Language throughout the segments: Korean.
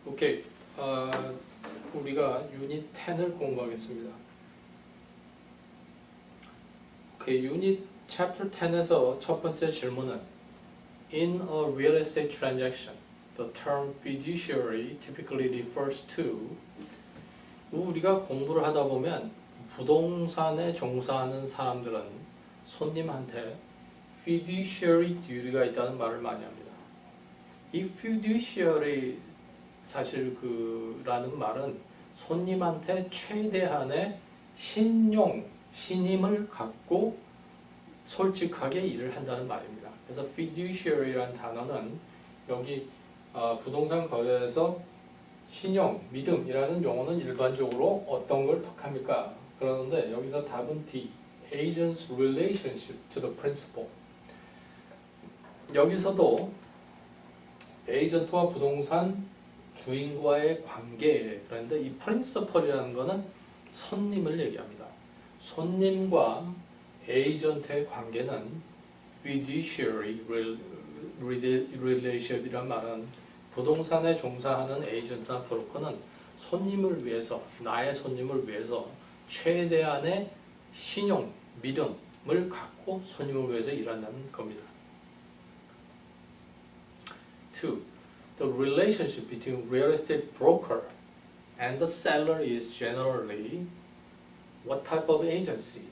오케이. 우리가 유닛 10을 공부하겠습니다. 오케이. 유닛 챕터 10에서 첫 번째 질문은 In a real estate transaction, the term fiduciary typically refers to 우리가 공부를 하다 보면 부동산에 종사하는 사람들은 손님한테 fiduciary duty가 있다는 말을 많이 합니다. 이 fiduciary 사실 라는 말은 손님한테 최대한의 신임을 갖고 솔직하게 일을 한다는 말입니다. 그래서 fiduciary라는 단어는 여기 부동산 거래에서 신용, 믿음이라는 용어는 일반적으로 어떤 걸 뜻합니까? 그러는데 여기서 답은 D. Agent's relationship to the principal. 여기서도 에이전트와 부동산 주인과의 관계, 그런데 이 principal이라는 것은 손님을 얘기합니다. 손님과 에이전트의 관계는 fiduciary relationship이란 말은 부동산에 종사하는 에이전트나 브로커는 손님을 위해서, 나의 손님을 위해서 최대한의 신용, 믿음을 갖고 손님을 위해서 일한다는 겁니다. 2. The relationship between real estate broker and the seller is generally what type of agency?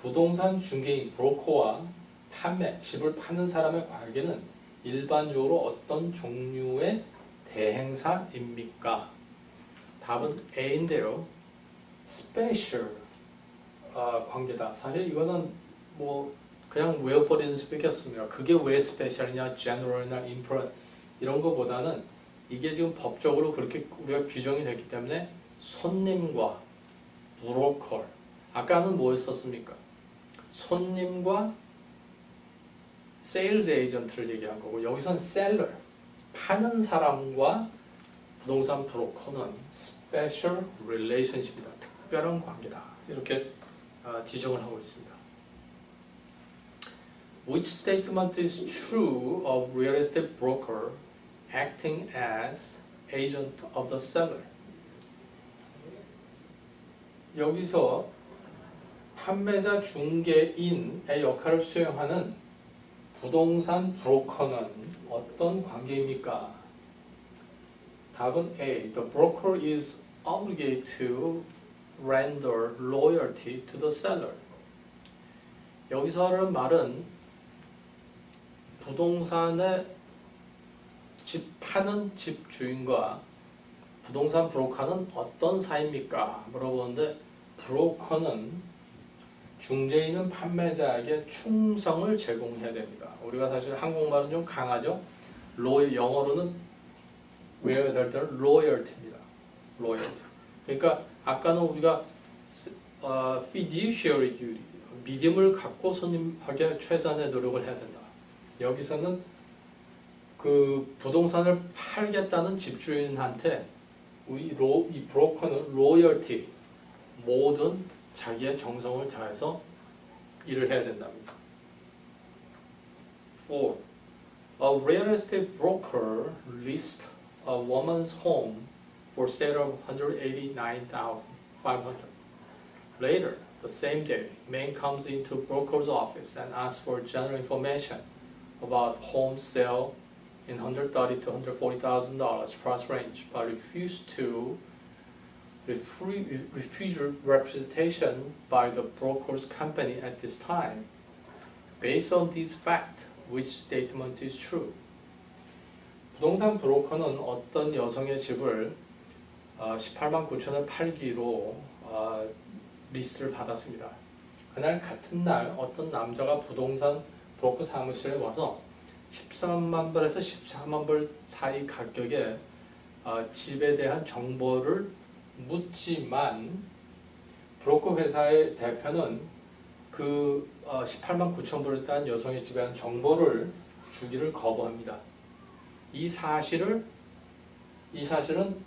부동산 중개인, 브로커와 집을 파는 사람의 관계는 일반적으로 어떤 종류의 대행사입니까? 답은 A인데요. Special 관계다. 사실 이거는 그냥 외워버리는 수밖에 없습니다. 그게 왜 스페셜이냐, 제너럴이나 인프라 이런 거보다는 이게 지금 법적으로 그렇게 우리가 규정이 됐기 때문에 손님과 브로커, 아까는 뭐였었습니까? 손님과 세일즈 에이전트를 얘기한 거고 여기선 셀러, 파는 사람과 부동산 브로커는 스페셜 릴레이션십이다. 특별한 관계다. 이렇게 지정을 하고 있습니다. Which statement is true of real estate broker acting as agent of the seller? 여기서 판매자 중개인의 역할을 수행하는 부동산 브로커는 어떤 관계입니까? 답은 A. The broker is obligated to render loyalty to the seller. 여기서 하는 말은 부동산의 파는 집 주인과 부동산 브로커는 어떤 사이입니까? 물어보는데 브로커는 중개인은 판매자에게 충성을 제공해야 됩니다. 우리가 사실 한국말은 좀 강하죠? 영어로는 외워야 될 때는 loyalty입니다. loyalty. 그러니까 아까는 우리가 fiduciary duty, 믿음을 갖고 손님에게 최선의 노력을 해야 된다. 여기서는 그 부동산을 팔겠다는 집주인한테 이 브로커는 loyalty, 모든 자기의 정성을 다해서 일을 해야 된답니다. 4. A real estate broker lists a woman's home for sale of $189,500. Later, the same day, man comes into broker's office and asks for general information about home sale in $130,000 to $140,000 price range, but refused to refuse representation by the broker's company at this time. Based on this fact, which statement is true? 부동산 브로커는 어떤 여성의 집을 18만 9천원 팔기로 리스트를 받았습니다. 그날 같은 날 어떤 남자가 부동산 브로커 사무실에 와서 13만 불에서 14만 불 사이 가격에 집에 대한 정보를 묻지만 브로커 회사의 대표는 그 18만 9천 불에 대한 여성의 집에 대한 정보를 주기를 거부합니다. 이 사실은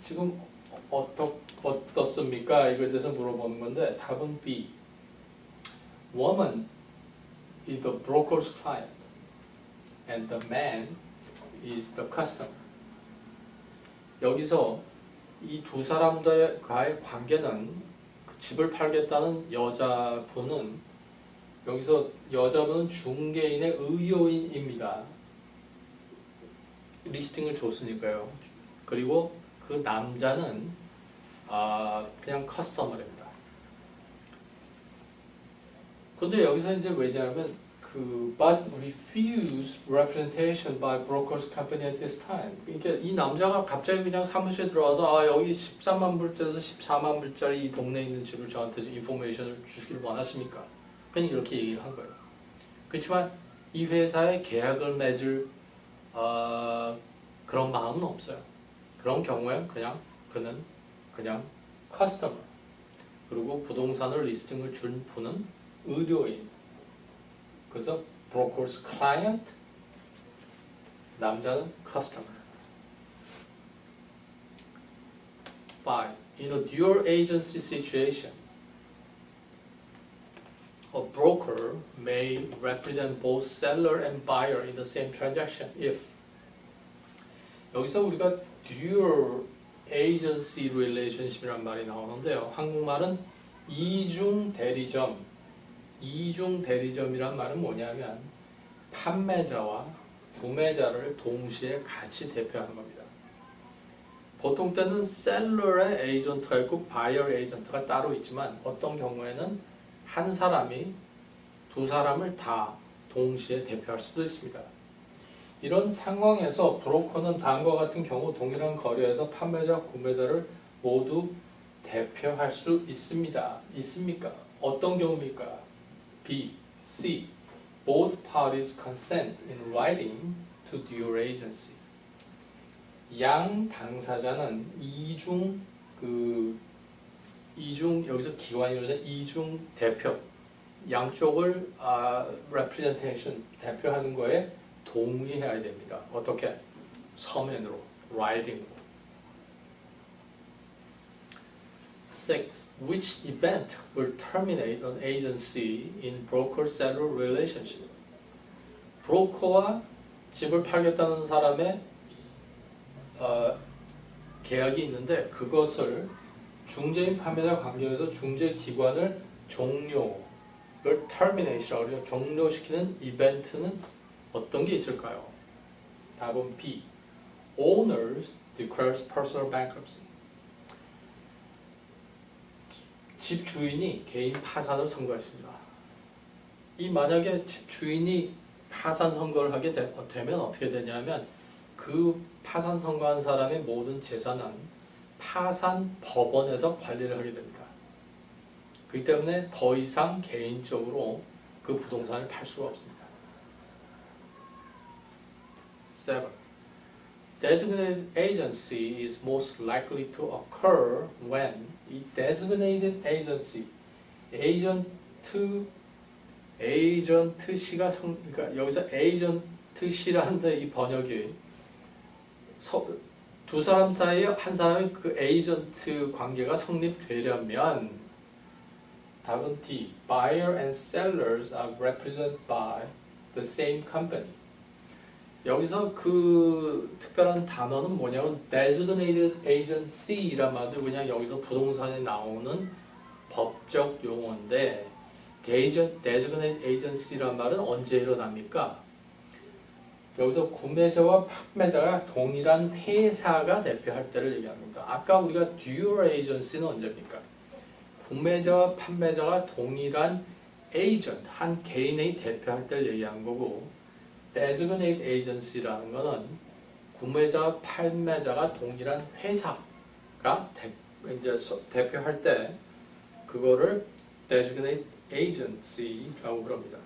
지금 어떻습니까? 이거에 대해서 물어보는 건데 답은 B. Woman is the broker's client and the man is the customer. 여기서 이 두 사람들과의 관계는 그 집을 팔겠다는 여자분은 여기서 여자분은 중개인의 의뢰인입니다. 리스팅을 줬으니까요. 그리고 그 남자는 그냥 커스터머입니다. 근데 여기서 이제 왜냐하면 but refuse representation by brokers company at this time. 그러니까 이 남자가 갑자기 그냥 사무실에 들어와서 여기 13만 불짜리에서 14만 불짜리 이 동네에 있는 집을 저한테 인포메이션을 주시길 원하십니까? 그냥 이렇게 얘기를 한 거예요. 그렇지만 이 회사에 계약을 맺을 그런 마음은 없어요. 그런 경우에 그는 그냥 커스터머, 그리고 부동산을 리스팅을 준 분은 의뢰인. 그래서 broker's client, 남자는 customer. 5. In a dual agency situation, a broker may represent both seller and buyer in the same transaction if 여기서 우리가 dual agency relationship이란 말이 나오는데요. 한국말은 이중 대리점. 이중 대리점이란 말은 뭐냐면 판매자와 구매자를 동시에 같이 대표하는 겁니다. 보통 때는 셀러의 에이전트가 있고 바이어의 에이전트가 따로 있지만 어떤 경우에는 한 사람이 두 사람을 다 동시에 대표할 수도 있습니다. 이런 상황에서 브로커는 다음과 같은 경우 동일한 거래에서 판매자, 구매자를 모두 대표할 수 있습니다. 있습니까? 어떤 경우입니까? B, C. Both parties consent in writing to dual agency. 양 당사자는 이중 여기서 기관이라서 이중 대표 양쪽을 representation 대표하는 거에 동의해야 됩니다. 어떻게? 서면으로, writing으로. 6. Which event will terminate an agency in broker-seller relationship? 브로커와 집을 팔겠다는 사람의 계약이 있는데 그것을 중개인 판매자 관계에서 중개기관을 종료를 terminate이라고 해요. 종료시키는 이벤트는 어떤 게 있을까요? 답은 B. Owners declares personal bankruptcy. 집 주인이 개인 파산을 선고했습니다. 이 만약에 집 주인이 파산 선고를 하게 되면 어떻게 되냐면 그 파산 선고한 사람의 모든 재산은 파산 법원에서 관리를 하게 됩니다. 그렇기 때문에 더 이상 개인적으로 그 부동산을 팔 수가 없습니다. 7. Designated agency is most likely to occur when 이 designated agency, 에이전트시가 그러니까 여기서 에이전트시라는 이 번역이 두 사람 사이에 한 사람이 그 에이전트 관계가 성립되려면 답은 D. Buyer and sellers are represented by the same company. 여기서 그 특별한 단어는 뭐냐면 designated agency란 말도 그냥 여기서 부동산에 나오는 법적 용어인데 designated agency란 말은 언제 일어납니까? 여기서 구매자와 판매자가 동일한 회사가 대표할 때를 얘기합니다. 아까 우리가 dual agency는 언제입니까? 구매자와 판매자가 동일한 에이전트, 한 개인이 대표할 때를 얘기한 거고 designated agency라는 것은 구매자와 판매자가 동일한 회사가 이제 대표할 때 그거를 designated agency라고 그럽니다.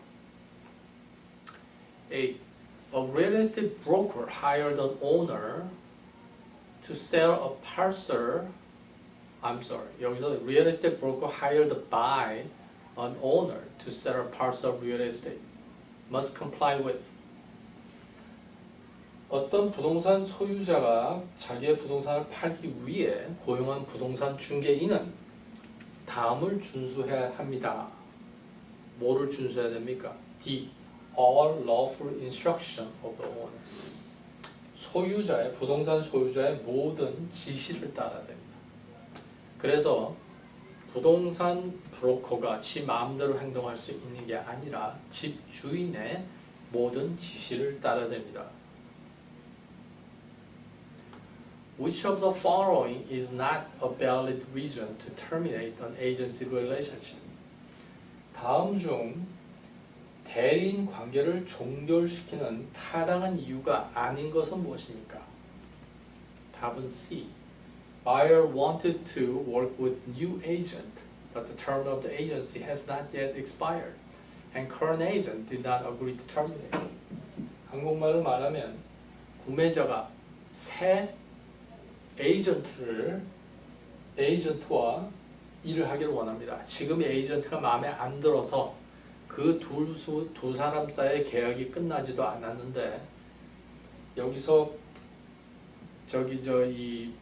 8. A real estate broker hired an owner to sell a parcel. 여기서 real estate broker hired by an owner to sell a parcel of real estate must comply with. 어떤 부동산 소유자가 자기의 부동산을 팔기 위해 고용한 부동산 중개인은 다음을 준수해야 합니다. 뭐를 준수해야 됩니까? D. All lawful instruction of the owner. 소유자의 부동산 소유자의 모든 지시를 따라야 됩니다. 그래서 부동산 브로커가 지 마음대로 행동할 수 있는 게 아니라 집 주인의 모든 지시를 따라야 됩니다. Which of the following is not a valid reason to terminate an agency relationship? 다음 중 대리인 관계를 종결시키는 타당한 이유가 아닌 것은 무엇입니까? 답은 C. Buyer wanted to work with new agent, but the term of the agency has not yet expired, and current agent did not agree to terminate. 한국말로 말하면 구매자가 새 에이전트와 일을 하기를 원합니다. 지금 에이전트가 마음에 안 들어서 그 두 사람 사이의 계약이 끝나지도 않았는데 여기서 이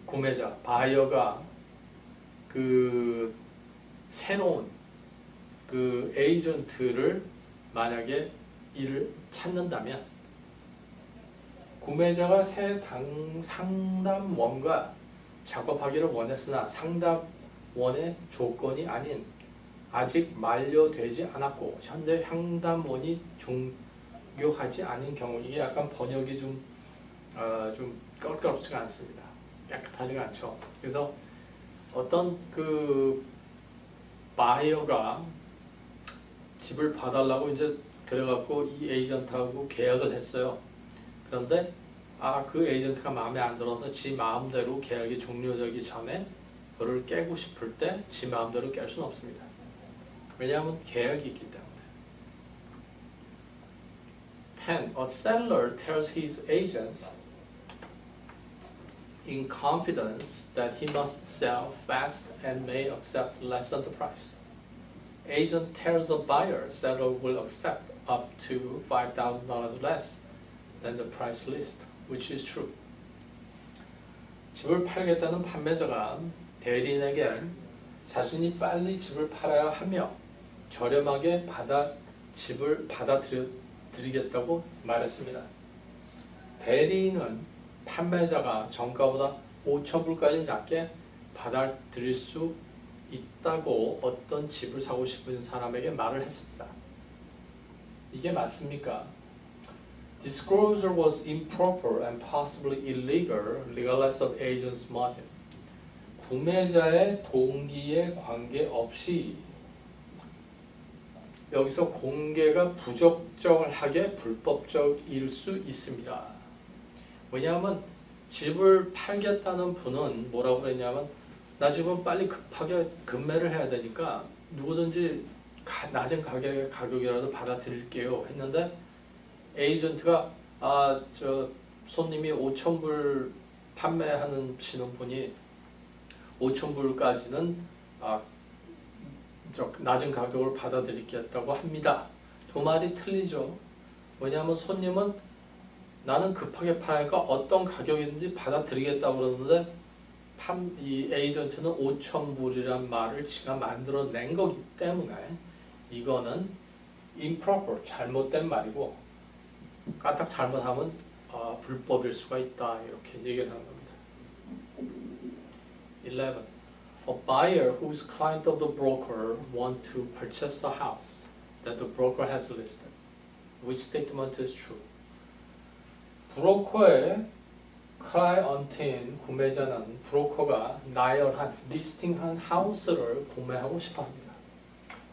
구매자 바이어가 그 새로운 그 에이전트를 만약에 일을 찾는다면 구매자가 새 상담원과 작업하기를 원했으나 상담원의 조건이 아닌 아직 만료되지 않았고 현재 상담원이 종료하지 않은 경우 이게 약간 번역이 좀 껄끄럽지가 않습니다. 깨끗하지가 않죠. 그래서 어떤 그 바이어가 집을 봐달라고 이제 그래갖고 이 에이전트하고 계약을 했어요. 그런데 그 에이전트가 마음에 안 들어서 지 마음대로 계약이 종료되기 전에 그를 깨고 싶을 때 지 마음대로 깰 수는 없습니다. 왜냐하면 계약이 있기 때문에. 10. A seller tells his agent in confidence that he must sell fast and may accept less than the price. Agent tells the buyer seller will accept up to $5,000 less than the price list, which is true. 집을 팔겠다는 판매자가 대리인에게 자신이 빨리 집을 팔아야 하며 저렴하게 집을 받아들이겠다고 말했습니다. 대리인은 판매자가 정가보다 5,000불까지 낮게 받아들일 수 있다고 어떤 집을 사고 싶은 사람에게 말을 했습니다. 이게 맞습니까? Disclosure was improper and possibly illegal regardless of agent's motive. 구매자의 동기에 관계없이 여기서 공개가 부적절하게 불법적일 수 있습니다. 왜냐하면 집을 팔겠다는 분은 뭐라고 그랬냐면 나 지금 빨리 급하게 급매를 해야 되니까 누구든지 낮은 가격이라도 받아들일게요 했는데 에이전트가 손님이 5,000불 판매하는 분이 5,000불까지는 낮은 가격을 받아들이겠다고 합니다. 두 말이 틀리죠. 왜냐하면 손님은 나는 급하게 파니까 어떤 가격이든지 받아들이겠다고 그러는데 이 에이전트는 5,000불이란 말을 지가 만들어낸 거기 때문에 이거는 improper, 잘못된 말이고 까딱 잘못하면 불법일 수가 있다 이렇게 얘기를 하는 겁니다. 11. A buyer who is client of the broker want to purchase a house that the broker has listed. Which statement is true? 브로커의 클라이언트인 구매자는 브로커가 나열한 리스팅한 하우스를 구매하고 싶어합니다.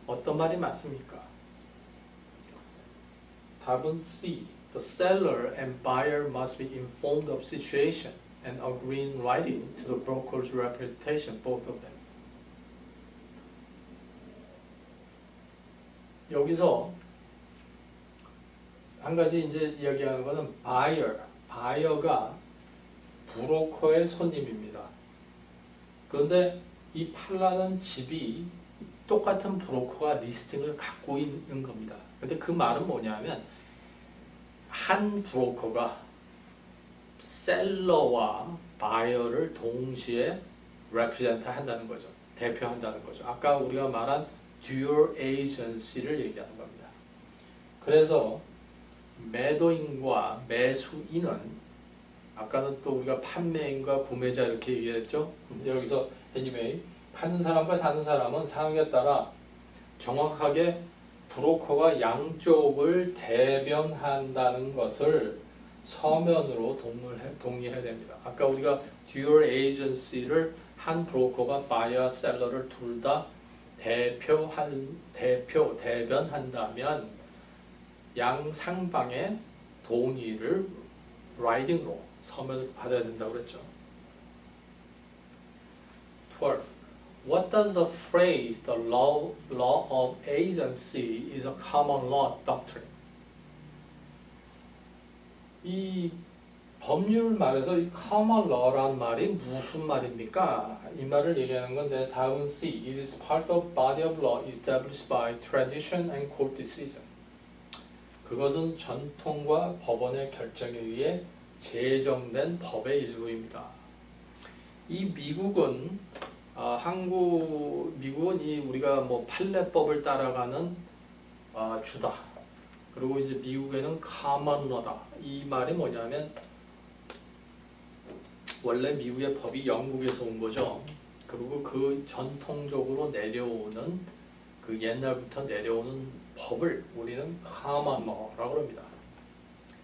어떤 말이 맞습니까? 답은 C. The seller and buyer must be informed of situation and agree in writing to the broker's representation, both of them. 여기서 한 가지 이제 이야기하는 거는 바이어가 브로커의 손님입니다. 그런데 이 팔라는 집이 똑같은 브로커가 리스팅을 갖고 있는 겁니다. 근데 그 말은 뭐냐면 한 브로커가 셀러와 바이어를 동시에 represent 한다는 거죠. 대표한다는 거죠. 아까 우리가 말한 dual agency를 얘기하는 겁니다. 그래서 매도인과 매수인은 아까는 또 우리가 판매인과 구매자 이렇게 얘기했죠. 여기서 anyway 파는 사람과 사는 사람은 상황에 따라 정확하게 브로커가 양쪽을 대변한다는 것을 서면으로 동의해야 됩니다. 아까 우리가 dual agency를 한 브로커가 바이어와 셀러를 둘 다 대변한다면 양상방의 동의를 라이딩으로 서면으로 받아야 된다고 그랬죠. 12. What does the phrase the law of agency is a common law doctrine? 이 법률 말에서 이 common law란 말이 무슨 말입니까? 이 말을 얘기하는 건데 다음은 C. It is part of body of law established by tradition and court decision. 그것은 전통과 법원의 결정에 의해 제정된 법의 일부입니다. 이 미국은 미국은 이 우리가 뭐 판례법을 따라가는 주다. 그리고 이제 미국에는 common law다. 이 말이 뭐냐면 원래 미국의 법이 영국에서 온 거죠. 그리고 그 전통적으로 내려오는 그 옛날부터 내려오는 법을 우리는 common law라고 합니다.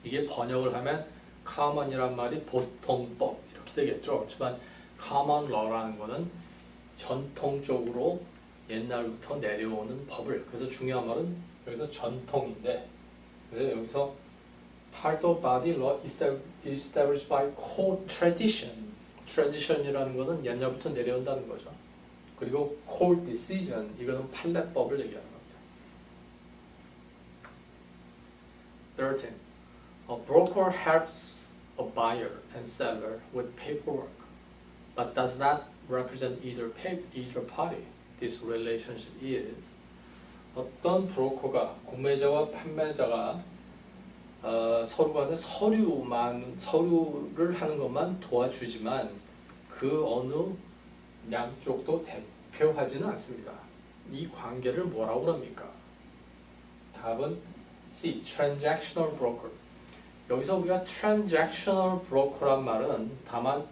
이게 번역을 하면 common이란 말이 보통법 이렇게 되겠죠. 하지만 common law라는 거는 전통적으로 옛날부터 내려오는 법을, 그래서 중요한 말은 여기서 전통인데, 그래서 여기서 part of body law established by court tradition. tradition이라는 것은 옛날부터 내려온다는 거죠. 그리고 court decision, 이거는 판례법을 얘기하는 겁니다. 13. A broker helps a buyer and seller with paperwork, but does not represent either party. This relationship is 어떤 브로커가 구매자와 판매자가 서로 간에 서류를 하는 것만 도와주지만 그 어느 양쪽도 대표하지는 않습니다. 이 관계를 뭐라고 합니까? 답은 C. Transactional broker. 여기서 우리가 transactional broker란 말은 다만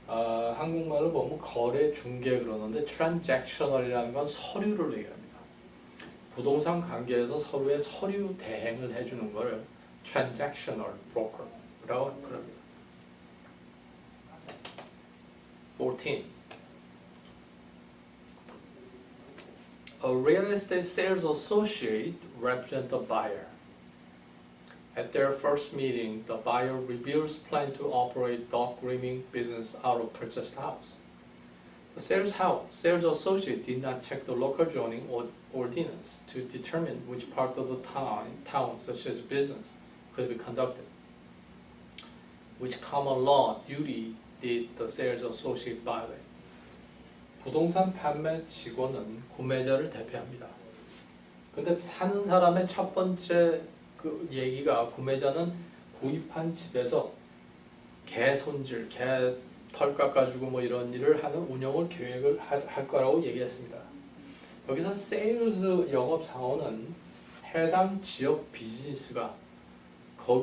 한국말로 보면 거래 중개 그러는데 transactional이라는 건 서류를 얘기합니다. 부동산 관계에서 서로의 서류 대행을 해주는 걸 transactional broker라고 합니다. 14. A real estate sales associate represents the buyer. At their first meeting, the buyer reveals plan to operate dog grooming business out of purchased house. The sales associate did not check the local zoning ordinance to determine which part of the town such as business could be conducted. Which common law duty did the sales associate violate? 부동산 판매 직원은 구매자를 대표합니다. 근데 사는 사람의 첫 번째 그 얘기가 구매자는 구입한 집에서 개 손질, 개 털 깎아주고 뭐 이런 일을 하는 운영을 계획을 할 거라고 얘기했습니다. 여기서 세일즈 영업 사원은 해당 지역 비즈니스가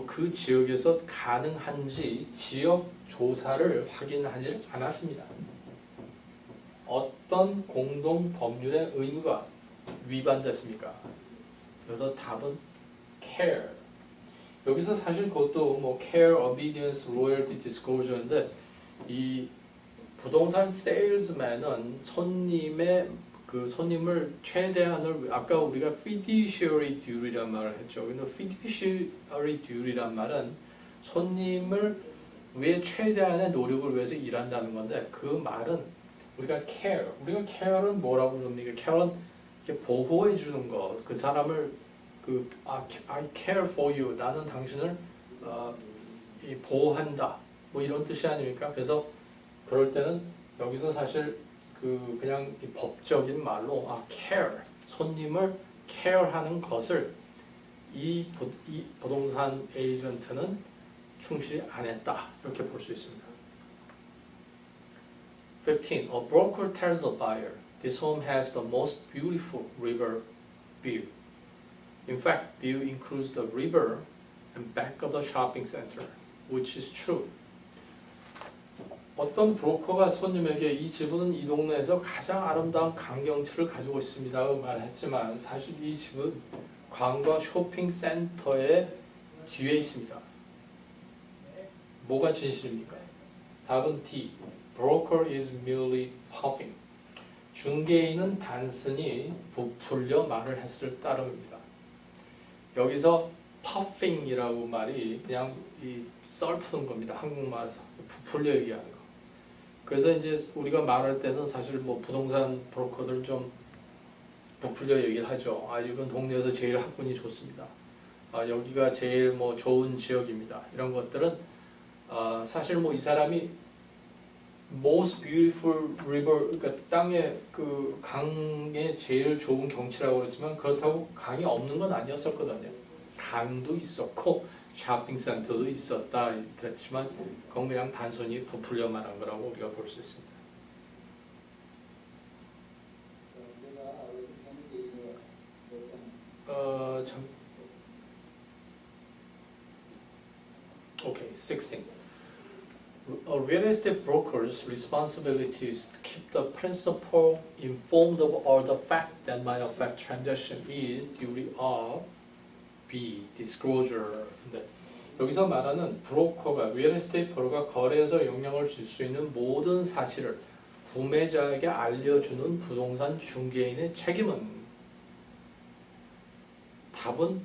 그 지역에서 가능한지 지역 조사를 확인하지 않았습니다. 어떤 공동 법률의 의무가 위반됐습니까? 그래서 답은 care. 여기서 사실 그것도 뭐 care, obedience, loyalty, disclosure인데 이 부동산 세일즈맨은 손님을 최대한을 아까 우리가 fiduciary duty란 말을 했죠. 근데 fiduciary duty란 말은 손님을 위해 최대한의 노력을 위해서 일한다는 건데 그 말은 우리가 care는 뭐라고 그럽니까? care는 이렇게 보호해 주는 거. 그 사람을 I care for you. 나는 당신을 보호한다. 뭐 이런 뜻이 아닙니까? 그래서 그럴 때는 여기서 사실 그냥 법적인 말로 care, 손님을 care하는 것을 이 부동산 에이전트는 충실히 안 했다. 이렇게 볼 수 있습니다. 15. A broker tells a buyer, this home has the most beautiful river view. In fact, view includes the river and back of the shopping center, which is true. 어떤 브로커가 손님에게 이 집은 이 동네에서 가장 아름다운 강경치를 가지고 있습니다고 말했지만 사실 이 집은 광과 쇼핑센터의 뒤에 있습니다. 뭐가 진실입니까? 답은 D. Broker is merely puffing. 중개인은 단순히 부풀려 말을 했을 따름입니다. 여기서 puffing이라고 말이 그냥 이 썰푸는 겁니다. 한국말에서 부풀려 얘기하는 거. 그래서 이제 우리가 말할 때는 사실 뭐 부동산 브로커들 좀 부풀려 얘기를 하죠. 아, 이건 동네에서 제일 학군이 좋습니다. 아, 여기가 제일 뭐 좋은 지역입니다. 이런 것들은 사실 뭐 이 사람이 most beautiful river, 그러니까 땅에 그 강에 제일 좋은 경치라고 그랬지만 그렇다고 강이 없는 건 아니었었거든요. 강도 있었고 쇼핑센터도 있었다 그랬지만 그건 그냥 단순히 부풀려 말한 거라고 우리가 볼 수 있습니다. Okay, 16. A real estate broker's responsibility is to keep the principal informed of all the facts that might affect transaction is duty of B. disclosure. 네. 여기서 말하는 브로커가 real estate 브로커가 거래에서 영향을 줄 수 있는 모든 사실을 구매자에게 알려주는 부동산 중개인의 책임은 답은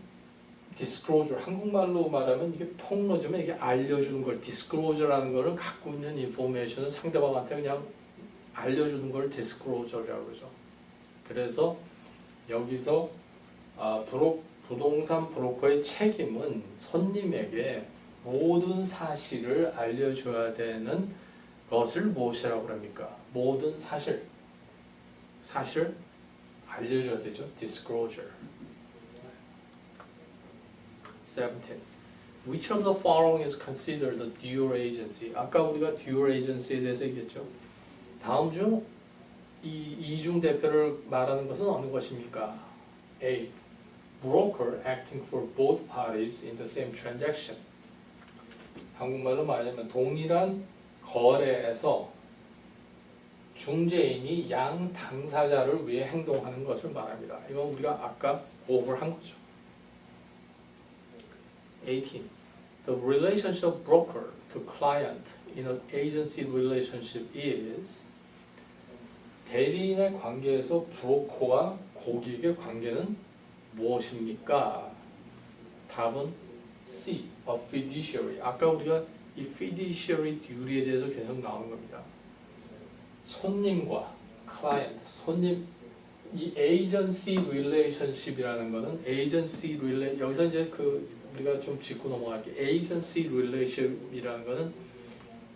disclosure. 한국말로 말하면 이게 폭로지만 이게 알려주는 걸 disclosure라는 거를 갖고 있는 information을 상대방한테 그냥 알려주는 걸 disclosure라고 그러죠. 그래서 여기서 부동산 브로커의 책임은 손님에게 모든 사실을 알려줘야 되는 것을 무엇이라고 합니까? 모든 사실 알려줘야 되죠. disclosure. 17. Which of the following is considered a dual agency? 아까 우리가 dual agency에 대해서 얘기했죠. 다음 중 이 이중 대표를 말하는 것은 어느 것입니까? A. Broker acting for both parties in the same transaction. 한국말로 말하자면 동일한 거래에서 중개인이 양 당사자를 위해 행동하는 것을 말합니다. 이건 우리가 아까 공부를 한 거죠. 18. The relationship of broker to client in an agency relationship is 대리인의 관계에서 브로커와 고객의 관계는 무엇입니까? 답은 C. A fiduciary. 아까 우리가 이 fiduciary duty에 대해서 계속 나오는 겁니다. 손님과 client, 손님 이 agency relationship이라는 거는 agency 여기서 이제 우리가 좀 짚고 넘어갈게요. agency relationship이라는 거는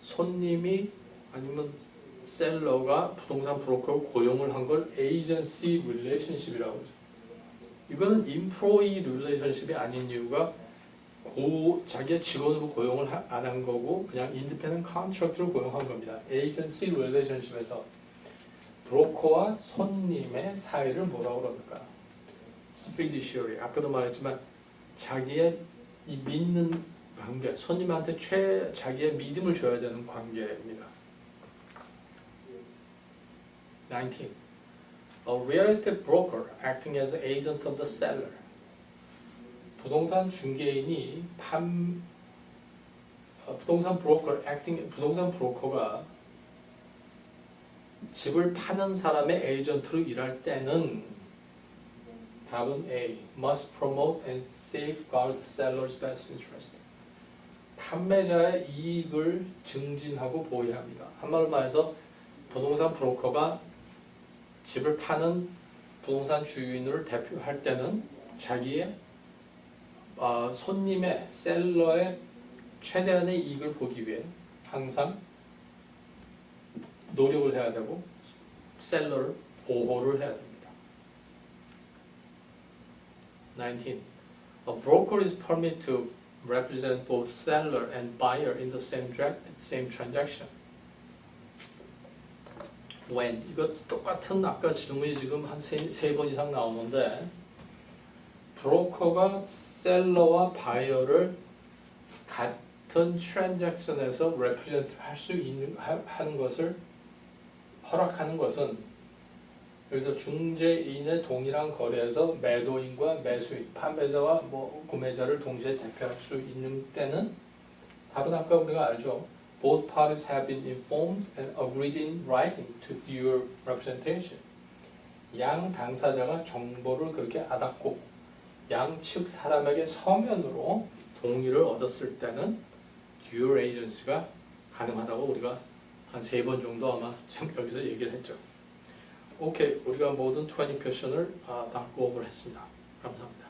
손님이 아니면 셀러가 부동산 브로커를 고용을 한 걸 agency relationship이라고 하죠. 이거는 employee relationship이 아닌 이유가 자기의 직원으로 고용을 안 한 거고 그냥 independent contractor로 고용한 겁니다. agency relationship에서 브로커와 손님의 사이를 뭐라고 그럽니까? fiduciary. 아까도 말했지만 자기의 이 믿는 관계, 손님한테 자기의 믿음을 줘야 되는 관계입니다. 19. A real estate broker acting as an agent of the seller. 부동산 중개인이 부동산 브로커가 집을 파는 사람의 에이전트로 일할 때는 답은 A. Must promote and safeguard the seller's best interest. 판매자의 이익을 증진하고 보호해야 합니다. 한마디로 말해서 부동산 브로커가 집을 파는 부동산 주인을 대표할 때는 자기의 손님의 셀러의 최대한의 이익을 보기 위해 항상 노력을 해야 되고 셀러를 보호를 해야 됩니다. 19. A broker is permitted to represent both seller and buyer in the same transaction. When 이거 똑같은 아까 질문이 지금 한 세 번 이상 나오는데 브로커가 셀러와 바이어를 같은 트랜잭션에서 represent 할 수 있는 하는 것을 허락하는 것은 여기서 중재인의 동일한 거래에서 매도인과 매수인, 판매자와 구매자를 동시에 대표할 수 있는 때는 답은 아까 우리가 알죠. Both parties have been informed and agreed in writing to your representation. 양 당사자가 정보를 그렇게 알았고 양측 사람에게 서면으로 동의를 얻었을 때는 dual agency가 가능하다고 우리가 한 3번 정도 아마 지금 여기서 얘기를 했죠. 오케이, 우리가 모든 20 퀘션을 다 고업을 했습니다. 감사합니다.